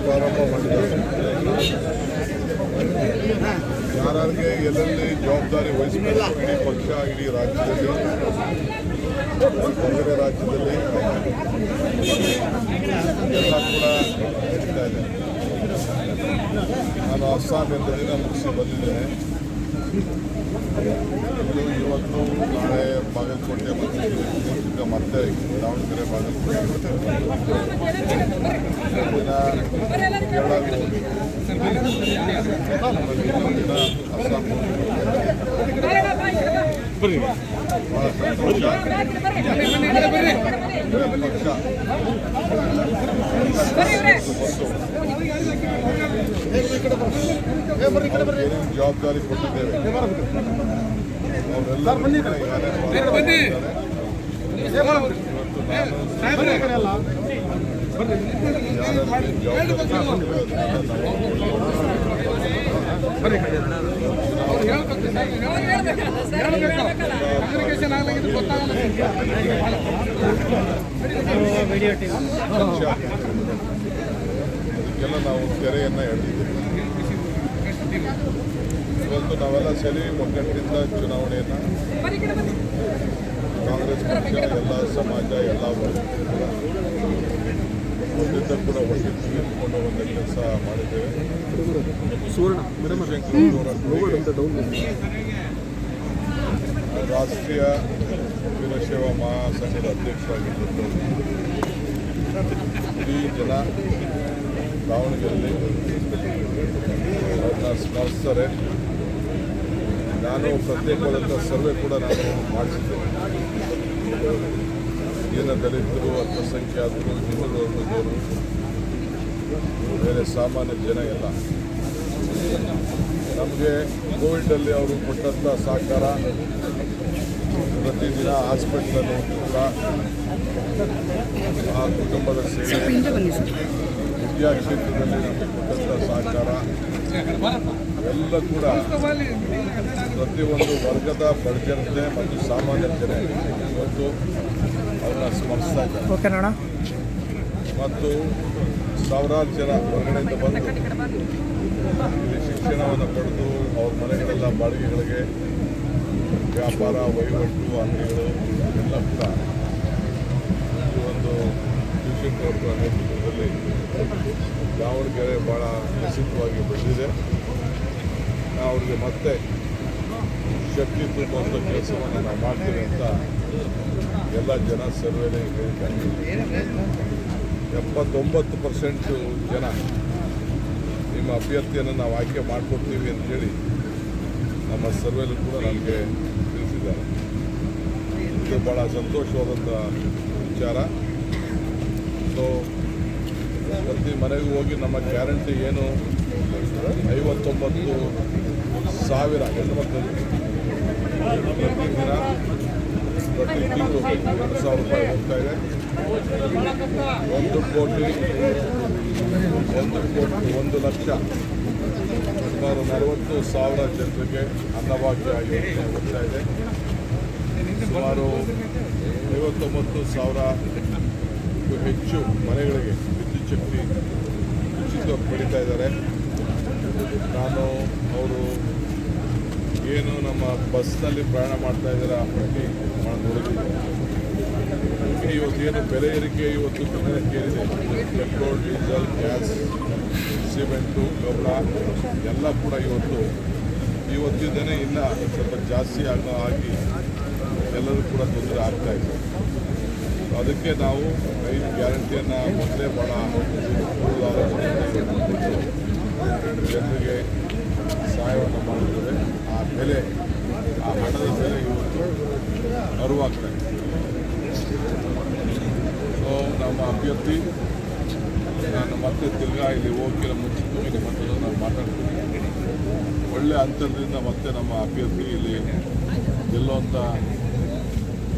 ಪ್ರಾರಂಭ ಮಾಡಿದ್ದಾರೆ. ಯಾರಿಗೆ ಎಲ್ಲೆಲ್ಲಿ ಜವಾಬ್ದಾರಿ ವಹಿಸಬೇಕು ಇಡೀ ಪಕ್ಷ ಇಡೀ ರಾಜ್ಯದಲ್ಲಿ ಹೊರಗಡೆ ರಾಜ್ಯದಲ್ಲಿ ಎಲ್ಲ ಕೂಡ ನಡೀತಾ ಇದೆ. ನಾನು ಅಸ್ಸಾಂ ಎಂದು ದಿನ ಮುಗಿಸಿ ಬಂದಿದ್ದೇನೆ. ಇವತ್ತು ನಾಳೆ ಬಾಗಲಕೋಟೆ ಮತ್ತು ಮತ್ತೆ ದಾವಣಗೆರೆ ಬಾಗಲಕೋಟೆ ದಿನ ಕೇರಳಕ್ಕೆ ಹೋಗಿ ಇನ್ನೊಂದು ದಿನ ಅಸ್ಸಾಂ ಬಹಳ ಸಂತೋಷ. ಏನೇನು ಜವಾಬ್ದಾರಿ ಕೊಟ್ಟಿದ್ದೇವೆ ಅದಕ್ಕೆಲ್ಲ ನಾವು ತೆರೆಯನ್ನು ಎಳೆದಿದ್ದೇವೆ. ಇವತ್ತು ನಾವೆಲ್ಲ ಸೇರಿ ಒಗ್ಗಟ್ಟಿನಿಂದ ಚುನಾವಣೆಯನ್ನು ಕಾಂಗ್ರೆಸ್ ಪಕ್ಷ ಎಲ್ಲ ಸಮಾಜ ಎಲ್ಲ ವರ್ಗದಿಂದ ಕೂಡ ಒಟ್ಟಿಗೆ ತೆಗೆದುಕೊಂಡು ಬಂದ ಕೆಲಸ ಮಾಡಿದ್ದೇವೆ. ರಾಷ್ಟ್ರೀಯ ವೀರಶೈವ ಮಹಾಸಂಘದ ಅಧ್ಯಕ್ಷರಾಗಿದ್ದು ಇಡೀ ಜನ ದಾವಣಗೆರೆಯಲ್ಲಿ ಅವ್ರನ್ನ ಸ್ಮರಿಸ್ತಾರೆ. ನಾನು ಪ್ರತ್ಯೇಕವಾದಂಥ ಸರ್ವೆ ಕೂಡ ನಾನು ಮಾಡಿಸಿದ್ದೇನೆ. ದೀನ ದಲಿತರು, ಅಲ್ಪಸಂಖ್ಯಾತರು, ಹಿಂದುಳಿದ ವರ್ಗದವರು, ಬೇರೆ ಸಾಮಾನ್ಯ ಜನ ಎಲ್ಲ ನಮಗೆ ಕೋವಿಡಲ್ಲಿ ಅವರು ಕೊಟ್ಟಂಥ ಸಹಕಾರ, ಪ್ರತಿದಿನ ಹಾಸ್ಪಿಟ್ಲಲ್ಲಿ ಕೂಡ ಆ ಕುಟುಂಬದ ಸೇವೆ, ವಿದ್ಯಾ ಕ್ಷೇತ್ರದಲ್ಲಿ ನಮಗೆ ಕೊಟ್ಟಂಥ ಸಹಕಾರ ಎಲ್ಲ ಕೂಡ ಪ್ರತಿಯೊಂದು ವರ್ಗದ ಬಡಜನತೆ ಮತ್ತು ಸಾಮಾನ್ಯ ಜನ ಇವತ್ತು ಅವ್ರನ್ನ ಸ್ಮರಿಸ್ತಾ ಇದ್ದಾರೆ. ಮತ್ತು ಸಾವಿರಾರು ಜನ ಹೊರಗಡೆಯಿಂದ ಬಂದು ಇಲ್ಲಿ ಶಿಕ್ಷಣವನ್ನು ಪಡೆದು ಅವ್ರ ಮನೆಗಳೆಲ್ಲ ಬಾಡಿಗೆಗಳಿಗೆ ವ್ಯಾಪಾರ ವಹಿವಾಟು ಅಂಗಡಿಗಳು ಎಲ್ಲ ಕೂಡ ಈ ಒಂದು ಟ್ಯೂಷನ್ ಅವರ ನೇತೃತ್ವದಲ್ಲಿ ದಾವಣಗೆರೆ ಭಾಳ ಪ್ರಸಿದ್ಧವಾಗಿ ಬೆಳೆದಿದೆ. ಅವ್ರಿಗೆ ಮತ್ತೆ ಶಕ್ತಿ ತುಂಬುವಂಥ ಕೆಲಸವನ್ನು ನಾವು ಮಾಡ್ತೀವಿ ಅಂತ ಎಲ್ಲ ಜನ ಸರ್ವೇಲಿ ಹೇಳಿದ್ದಾರೆ. 79% ಜನ ನಿಮ್ಮ ಅಭ್ಯರ್ಥಿಯನ್ನು ನಾವು ಆಯ್ಕೆ ಮಾಡಿಕೊಡ್ತೀವಿ ಅಂತೇಳಿ ನಮ್ಮ ಸರ್ವೇಲಿ ಕೂಡ ನನಗೆ ತಿಳಿಸಿದ್ದಾರೆ. ಇದು ಭಾಳ ಸಂತೋಷವಾದಂಥ ವಿಚಾರ. ಸೊ ಪ್ರತಿ ಮನೆಗೂ ಹೋಗಿ ನಮ್ಮ ಗ್ಯಾರಂಟಿ ಏನು 59,000 ಹೆಣ್ಣುಮಕ್ಕಳಿಗೆ ಪ್ರತಿದಿನ ಪ್ರತಿ ತಿಂಗಳು 2,000 ರೂಪಾಯಿ ಹೋಗ್ತಾ ಇದೆ. 1 ಲಕ್ಷ ಸುಮಾರು 40,000 ಜನರಿಗೆ ಅನ್ನಭಾಗ್ಯ ಯೋಜನೆ ಹೋಗ್ತಾ ಇದೆ. ಸುಮಾರು 59,000 ಹೆಚ್ಚು ಮನೆಗಳಿಗೆ ವಿದ್ಯುತ್ ಶಕ್ತಿ ಉಚಿತವಾಗಿ ಪಡಿತಾ ಇದ್ದಾರೆ. ನಾನು ಅವರು ಏನು ನಮ್ಮ ಬಸ್ನಲ್ಲಿ ಪ್ರಯಾಣ ಮಾಡ್ತಾ ಇದ್ದಾರೆ ಆ ಪಟ್ಟಿ ನೋಡಿದ್ದೀನಿ. ಇವತ್ತೇನು ಬೆಲೆ ಏರಿಕೆ ಇವತ್ತು ಗಮನಕ್ಕೆ ಏನಿದೆ, ಪೆಟ್ರೋಲ್, ಡೀಸೆಲ್, ಗ್ಯಾಸ್, ಸಿಮೆಂಟು, ಕಬ್ಬಣ ಎಲ್ಲ ಕೂಡ ಇವತ್ತಿದ್ದೇನೆ ಇನ್ನೂ ಸ್ವಲ್ಪ ಜಾಸ್ತಿ ಆಗಿ ಎಲ್ಲರೂ ಕೂಡ ತೊಂದರೆ ಆಗ್ತಾಯಿದೆ. ಅದಕ್ಕೆ ನಾವು 5 ಗ್ಯಾರಂಟಿಯನ್ನು ಮೊದಲೇ ಭಾಳ ಜನರಿಗೆ ಸಹಾಯವನ್ನು ಮಾಡಿದ್ದೇವೆ. ಆ ಬೆಲೆ, ಆ ಹಣದ ಬೆಲೆ ಇವತ್ತು ಅರಿವಾಗ್ತಾ ಇದೆ. ಸೊ ನಮ್ಮ ಅಭ್ಯರ್ಥಿ ನಾನು ಮತ್ತೆ ತಿರ್ಗಾ ಇಲ್ಲಿ ಹೋಗಿರೋ ಮುಂಚಿತವಾಗಿ ನಿಮ್ಮ ಹತ್ರ ನಾನು ಮಾತಾಡ್ತೀನಿ. ಒಳ್ಳೆಯ ಅಂತರದಿಂದ ಮತ್ತೆ ನಮ್ಮ ಅಭ್ಯರ್ಥಿ ಇಲ್ಲಿ ಗೆಲ್ಲುವಂಥ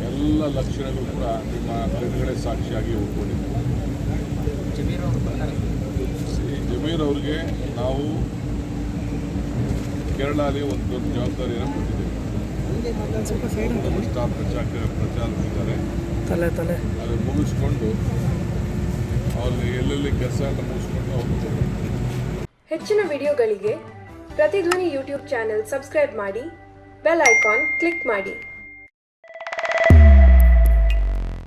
ಎಲ್ಲ ಲಕ್ಷಣಗಳು ಕೂಡ ನಿಮ್ಮ ಕಣ್ಣುಗಳೇ ಸಾಕ್ಷಿಯಾಗಿ ಉಳ್ಕೊಂಡಿದ್ದೀವಿ. ಜಮೀರ್ ಅವ್ರಿಗೆ ನಾವು ಕೇರಳಲ್ಲಿ ಒಂದು ದೊಡ್ಡ ಜವಾಬ್ದಾರಿಯನ್ನು ಕೊಟ್ಟಿದ್ದೇವೆ. ನಮ್ಮ ಸ್ಟಾಫ್ ಪ್ರಚಾರಕರಿದ್ದಾರೆ, ಅಲ್ಲಿ ಮುಗಿಸ್ಕೊಂಡು ಅಲ್ಲಿ ಎಲ್ಲೆಲ್ಲಿ ಕೆಲಸ ಎಲ್ಲ ಮುಗಿಸ್ಕೊಂಡು ಹೋಗ್ತಾರೆ. ಹೆಚ್ಚಿನ ವಿಡಿಯೋಗಳಿಗೆ ಪ್ರತಿಧ್ವನಿ ಯೂಟ್ಯೂಬ್ ಚಾನೆಲ್ ಸಬ್ಸ್ಕ್ರೈಬ್ ಮಾಡಿ, ಬೆಲ್ ಐಕಾನ್ ಕ್ಲಿಕ್ ಮಾಡಿ.